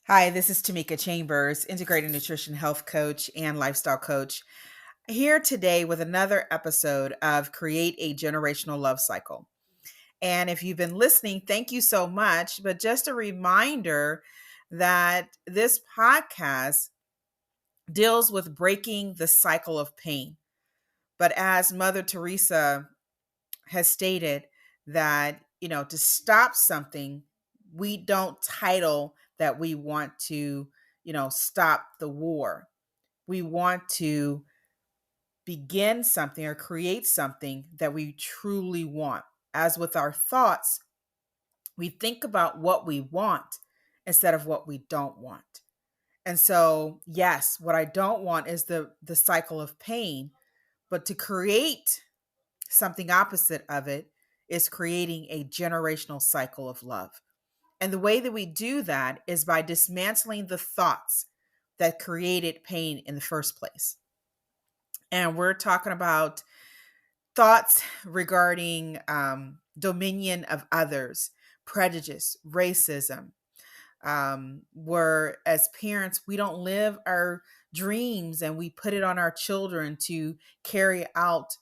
Hi, this is Timika Chambers, integrated nutrition health coach and lifestyle coach, here today with another episode of Create a Generational Love Cycle. And if you've been listening, thank you so much. But just a reminder that this podcast deals with breaking the cycle of pain. But as Mother Teresa has stated, that, to stop something, we don't title that we want to, stop the war. We want to begin something or create something that we truly want. As with our thoughts, we think about what we want instead of what we don't want. And so, yes, what I don't want is the cycle of pain, but to create something opposite of it is creating a generational cycle of love. And the way that we do that is by dismantling the thoughts that created pain in the first place. And we're talking about thoughts regarding dominion of others, prejudice, racism, where as parents, we don't live our dreams and we put it on our children to carry out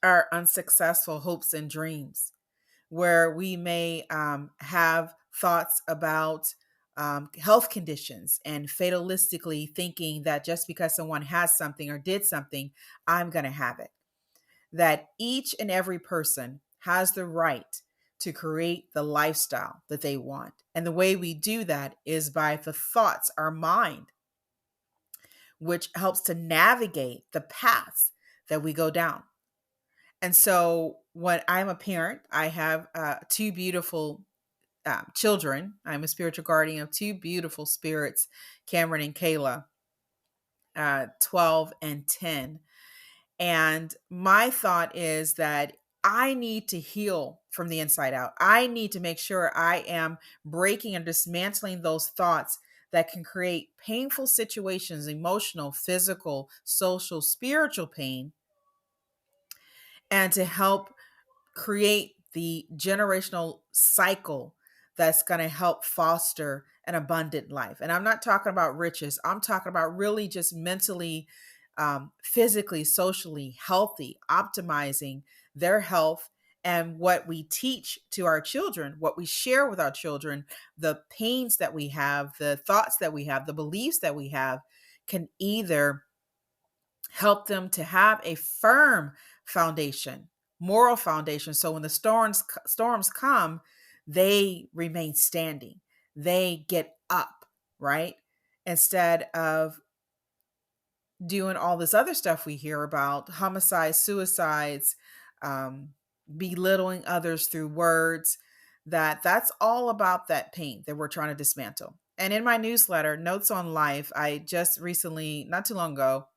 our unsuccessful hopes and dreams, where we may have thoughts about health conditions and fatalistically thinking that just because someone has something or did something, I'm going to have it. That each and every person has the right to create the lifestyle that they want. And the way we do that is by the thoughts, our mind, which helps to navigate the paths that we go down. And so when I'm a parent, I have two beautiful children. I'm a spiritual guardian of two beautiful spirits, Cameron and Kayla, 12 and 10. And my thought is that I need to heal from the inside out. I need to make sure I am breaking and dismantling those thoughts that can create painful situations, emotional, physical, social, spiritual pain, and to help create the generational cycle that's going to help foster an abundant life. And I'm not talking about riches, I'm talking about really just mentally, physically, socially healthy, optimizing their health. And what we teach to our children, what we share with our children, the pains that we have, the thoughts that we have, the beliefs that we have, can either help them to have a firm foundation, moral foundation. So when the storms come, they remain standing. They get up, right? Instead of doing all this other stuff we hear about, homicides, suicides, um, belittling others through words, that's all about that pain that we're trying to dismantle. And in my newsletter, Notes on Life, I just recently, not too long ago,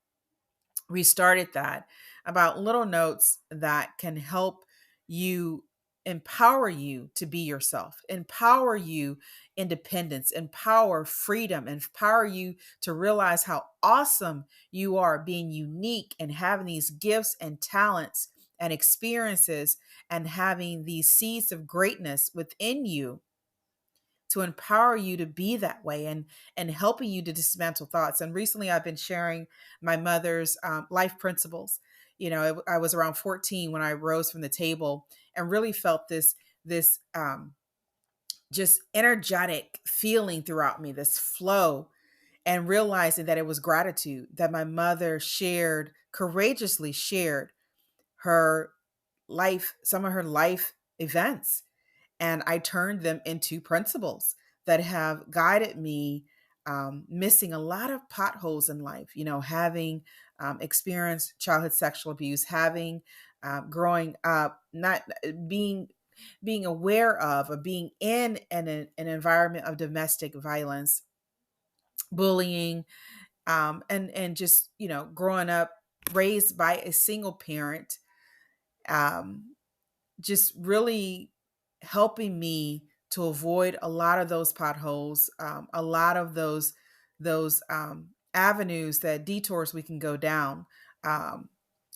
restarted that, about little notes that can help you, empower you to be yourself, empower you independence, empower freedom, empower you to realize how awesome you are, being unique and having these gifts and talents and experiences and having these seeds of greatness within you, to empower you to be that way, and helping you to dismantle thoughts. And recently I've been sharing my mother's life principles. I was around 14 when I rose from the table and really felt this just energetic feeling throughout me, this flow, and realizing that it was gratitude that my mother courageously shared her life, some of her life events, and I turned them into principles that have guided me, missing a lot of potholes in life. Having experienced childhood sexual abuse, having growing up, not being aware of, or being in an environment of domestic violence, bullying, and just growing up raised by a single parent. Um, just really helping me to avoid a lot of those potholes, a lot of those avenues, that detours we can go down, um,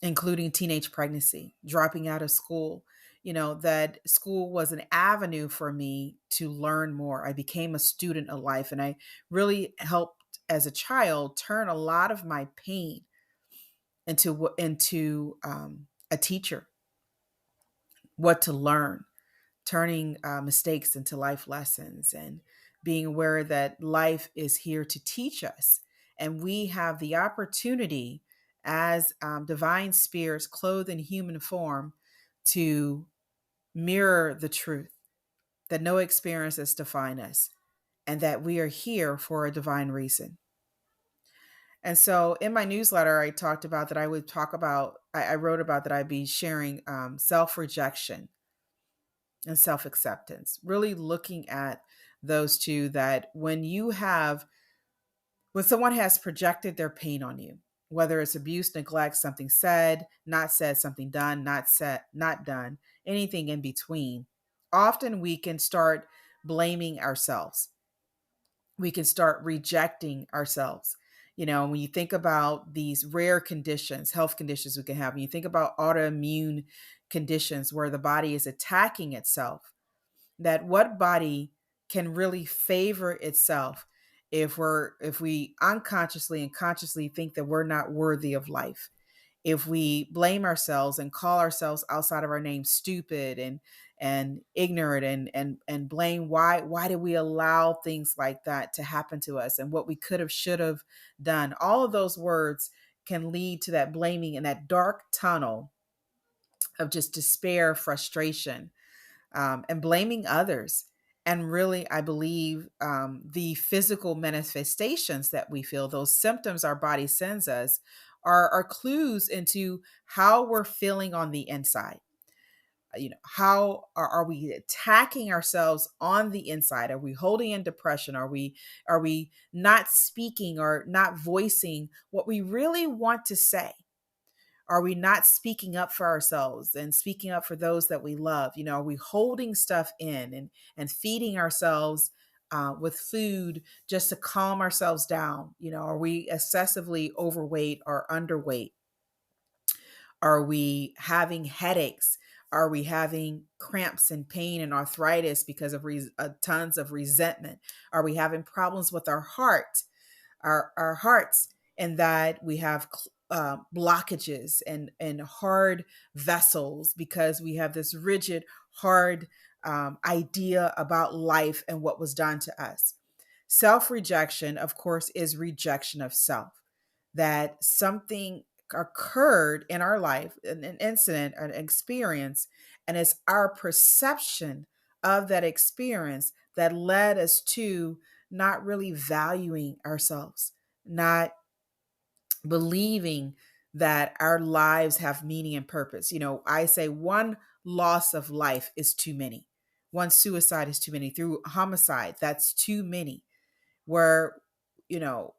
including teenage pregnancy, dropping out of school, that school was an avenue for me to learn more. I became a student of life, and I really helped as a child turn a lot of my pain into a teacher, what to learn, turning mistakes into life lessons, and being aware that life is here to teach us. And we have the opportunity as divine spirits clothed in human form to mirror the truth that no experiences define us, and that we are here for a divine reason. And so in my newsletter, I talked about that I would talk about, I wrote about that I'd be sharing self rejection and self acceptance, really looking at those two. That when someone has projected their pain on you, whether it's abuse, neglect, something said, something done, not said, not done, anything in between, often we can start blaming ourselves. We can start rejecting ourselves. When you think about these rare conditions, health conditions we can have, when you think about autoimmune conditions where the body is attacking itself, that what body can really favor itself if we unconsciously and consciously think that we're not worthy of life, if we blame ourselves and call ourselves outside of our name stupid and ignorant, and blame why did we allow things like that to happen to us, and what we could have should have done. All of those words can lead to that blaming and that dark tunnel of just despair, frustration, and blaming others. And really, I believe the physical manifestations that we feel, those symptoms our body sends us, are clues into how we're feeling on the inside. How are we attacking ourselves on the inside? Are we holding in depression? Are we not speaking or not voicing what we really want to say? Are we not speaking up for ourselves and speaking up for those that we love? Are we holding stuff in and feeding ourselves with food just to calm ourselves down? Are we excessively overweight or underweight? Are we having headaches? Are we having cramps and pain and arthritis because of tons of resentment? Are we having problems with our hearts, and that we have blockages and hard vessels because we have this rigid, hard idea about life and what was done to us? Self rejection, of course, is rejection of self. That something occurred in our life, an incident, an experience, and it's our perception of that experience that led us to not really valuing ourselves, not believing that our lives have meaning and purpose. I say one loss of life is too many. One suicide is too many. Through homicide, that's too many. Where, you know,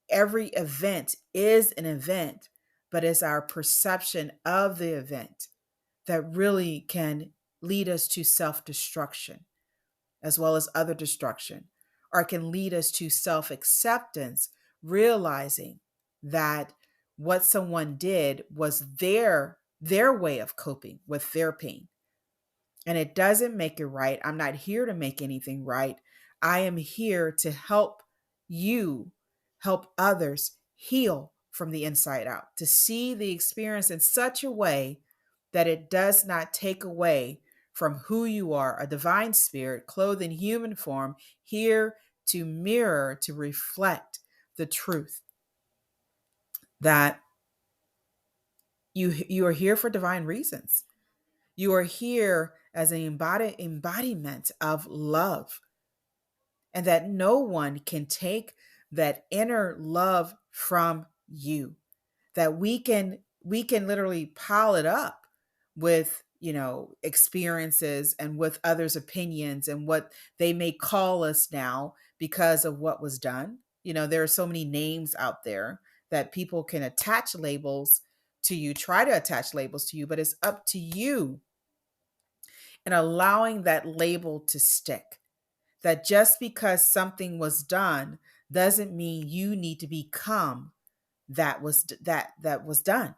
every event is an event, but it's our perception of the event that really can lead us to self destruction as well as other destruction, or can lead us to self acceptance, realizing that what someone did was their way of coping with their pain. And it doesn't make it right. I'm not here to make anything right. I am here to help you help others heal from the inside out, to see the experience in such a way that it does not take away from who you are, a divine spirit clothed in human form, here to mirror, to reflect the truth that you are here for divine reasons. You are here as an embodiment of love, and that no one can take that inner love from you. That we can literally pile it up with, experiences and with others' opinions and what they may call us now because of what was done. There are so many names out there that people can attach labels to you, try to attach labels to you, but it's up to you and allowing that label to stick. That just because something was done doesn't mean you need to become that was done.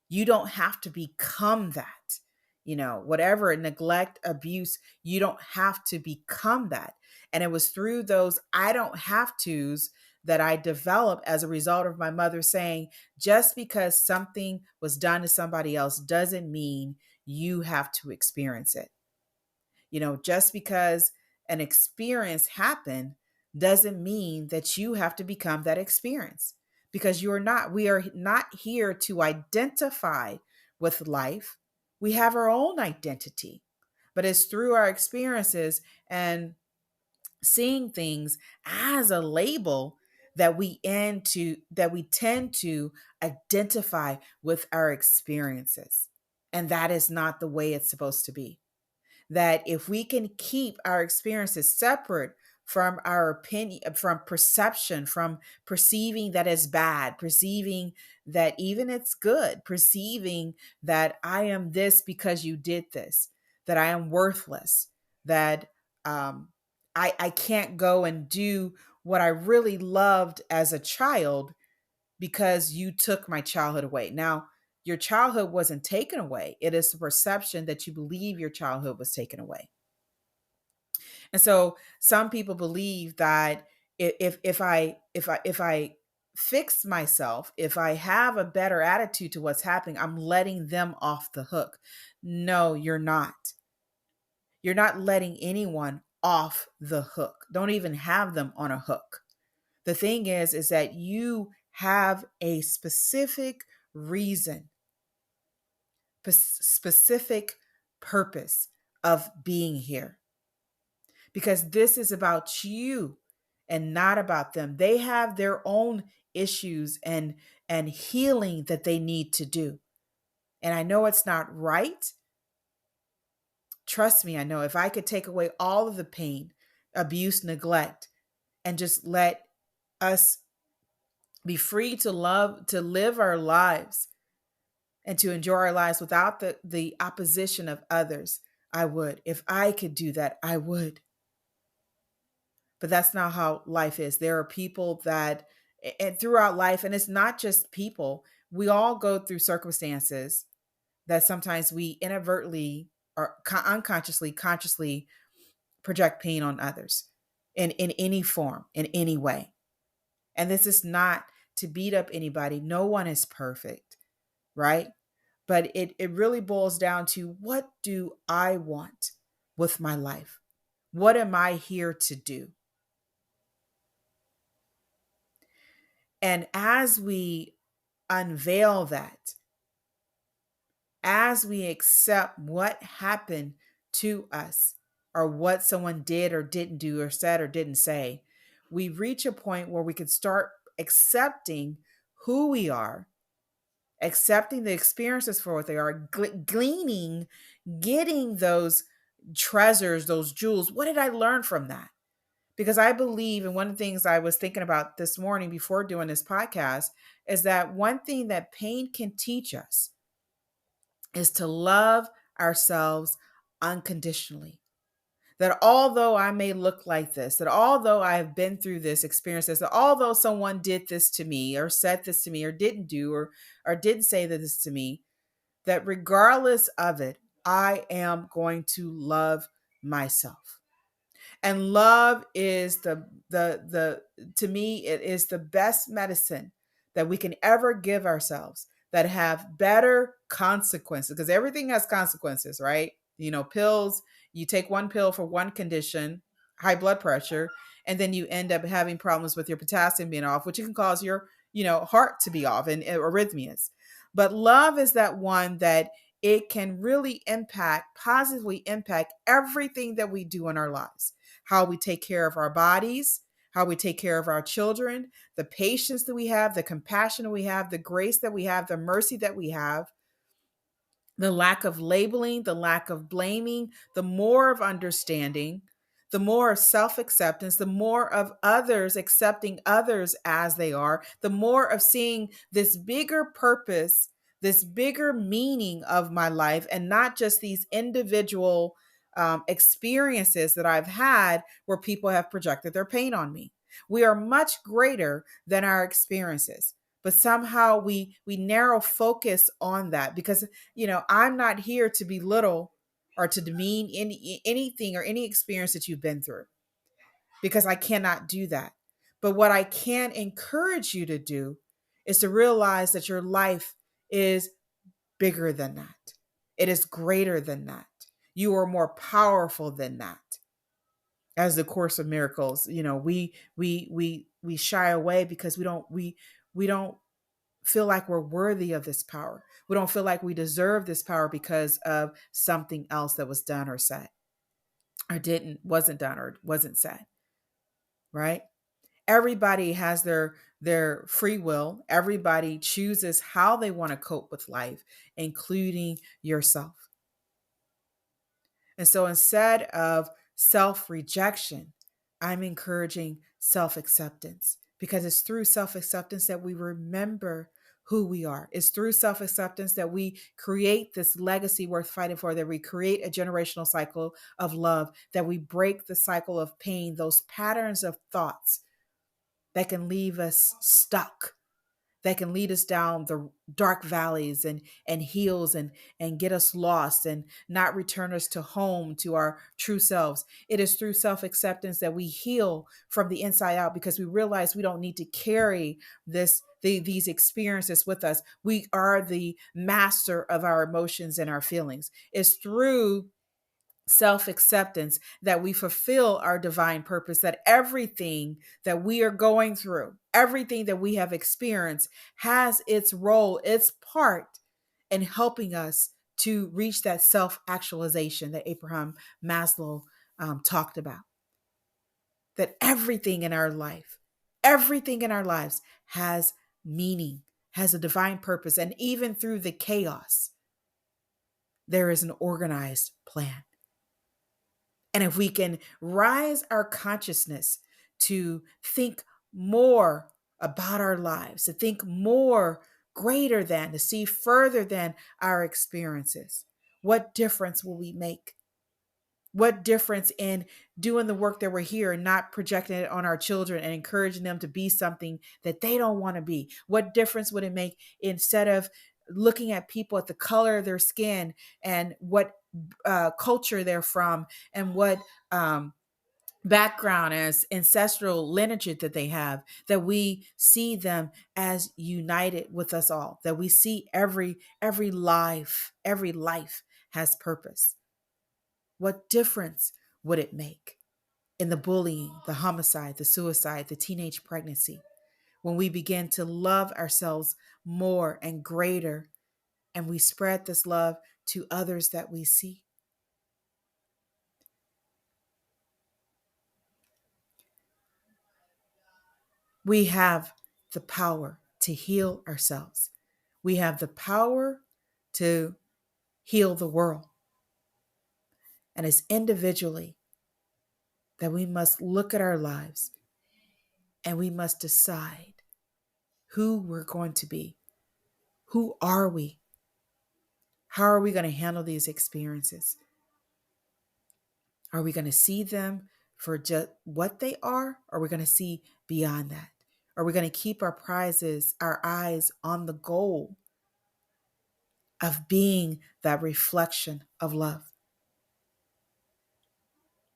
You don't have to become that. whatever, neglect, abuse, you don't have to become that. And it was through those I don't have tos that I developed as a result of my mother saying, just because something was done to somebody else doesn't mean you have to experience it. Just because an experience happened doesn't mean that you have to become that experience, because we are not here to identify with life. We have our own identity, but it's through our experiences and seeing things as a label that we tend to identify with our experiences. And that is not the way it's supposed to be. That if we can keep our experiences separate from our opinion, from perception, from perceiving that it's bad, perceiving that even it's good, perceiving that I am this because you did this, that I am worthless, that um, I can't go and do what I really loved as a child because you took my childhood away. Now, your childhood wasn't taken away. It is the perception that you believe your childhood was taken away. And so some people believe that if I fix myself, if I have a better attitude to what's happening, I'm letting them off the hook. No, you're not. You're not letting anyone off the hook. Don't even have them on a hook. The thing is that you have a specific reason, specific purpose of being here, because this is about you and not about them. They have their own issues and healing that they need to do. And I know it's not right. Trust me, I know if I could take away all of the pain, abuse, neglect, and just let us be free to love, to live our lives and to enjoy our lives without the opposition of others, I would. If I could do that, I would. But that's not how life is. There are people that, and throughout life, and it's not just people, we all go through circumstances that sometimes we inadvertently or unconsciously, consciously project pain on others in any form, in any way. And this is not to beat up anybody. No one is perfect, right? But it really boils down to, what do I want with my life? What am I here to do? And as we unveil that, as we accept what happened to us, or what someone did or didn't do or said or didn't say, we reach a point where we can start accepting who we are, accepting the experiences for what they are, gleaning, getting those treasures, those jewels. What did I learn from that? Because I believe, and one of the things I was thinking about this morning before doing this podcast, is that one thing that pain can teach us is to love ourselves unconditionally. That although I may look like this, that although I have been through this experience, that although someone did this to me or said this to me or didn't do or didn't say this to me, that regardless of it, I am going to love myself. And love is the to me, it is the best medicine that we can ever give ourselves, that have better consequences, because everything has consequences, right? Pills, you take one pill for one condition, high blood pressure, and then you end up having problems with your potassium being off, which can cause your heart to be off and arrhythmias. But love is that one that it can really positively impact everything that we do in our lives. How we take care of our bodies, how we take care of our children, the patience that we have, the compassion that we have, the grace that we have, the mercy that we have, the lack of labeling, the lack of blaming, the more of understanding, the more of self acceptance, the more of others accepting others as they are, the more of seeing this bigger purpose, this bigger meaning of my life, and not just these individual experiences that I've had where people have projected their pain on me. We are much greater than our experiences. But somehow we narrow focus on that because, I'm not here to belittle or to demean anything or any experience that you've been through, because I cannot do that. But what I can encourage you to do is to realize that your life is bigger than that. It is greater than that. You are more powerful than that. As the Course of Miracles, we shy away because we don't feel like we're worthy of this power. We don't feel like we deserve this power because of something else that was done or said, or wasn't done or wasn't said, right? Everybody has their free will. Everybody chooses how they want to cope with life, including yourself. And so instead of self-rejection, I'm encouraging self-acceptance, because it's through self-acceptance that we remember who we are. It's through self-acceptance that we create this legacy worth fighting for, that we create a generational cycle of love, that we break the cycle of pain, those patterns of thoughts that can leave us stuck, that can lead us down the dark valleys and hills and get us lost and not return us to home, to our true selves. It is through self-acceptance that we heal from the inside out, because we realize we don't need to carry these experiences with us. We are the master of our emotions and our feelings. It's through self acceptance that we fulfill our divine purpose, that everything that we are going through, everything that we have experienced, has its role, its part in helping us to reach that self actualization that Abraham Maslow talked about. That everything in our lives has meaning, has a divine purpose. And even through the chaos, there is an organized plan. And if we can rise our consciousness to think more about our lives, to think more greater than, to see further than our experiences, what difference will we make? What difference in doing the work that we're here and not projecting it on our children and encouraging them to be something that they don't want to be? What difference would it make, instead of looking at people at the color of their skin and what culture they're from and what background, as ancestral lineage that they have, that we see them as united with us all, that we see every life has purpose? What difference would it make in the bullying, the homicide, the suicide, the teenage pregnancy, when we begin to love ourselves more and greater, and we spread this love to others that we see? We have the power to heal ourselves. We have the power to heal the world. And it's individually that we must look at our lives and we must decide who we're going to be. Who are we? How are we going to handle these experiences? Are we going to see them for just what they are? Or are we going to see beyond that? Are we going to keep our eyes on the goal of being that reflection of love?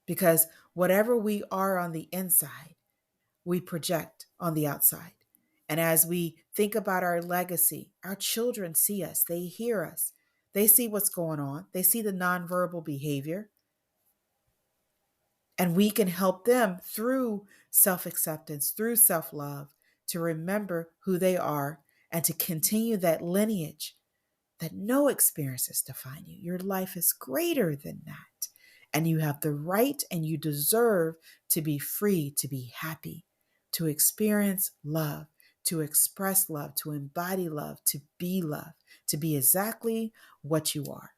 Because whatever we are on the inside, we project on the outside. And as we think about our legacy, our children see us, they hear us, they see what's going on, they see the nonverbal behavior, and we can help them through self acceptance, through self love, to remember who they are and to continue that lineage, that no experiences define you. Your life is greater than that. And you have the right and you deserve to be free, to be happy, to experience love, to express love, to embody love, to be exactly what you are.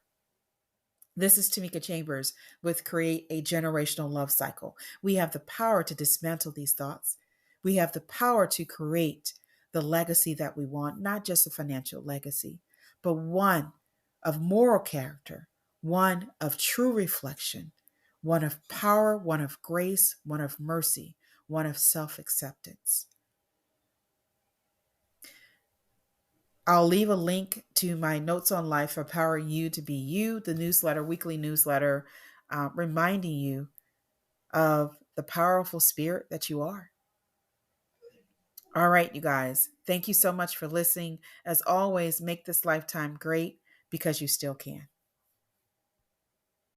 This is Timika Chambers with Create a Generational Love Cycle. We have the power to dismantle these thoughts. We have the power to create the legacy that we want, not just a financial legacy, but one of moral character, one of true reflection, one of power, one of grace, one of mercy, one of self acceptance. I'll leave a link to my Notes on Life for Empowering You to Be You, the newsletter, weekly newsletter, reminding you of the powerful spirit that you are. All right, you guys, thank you so much for listening. As always, make this lifetime great because you still can.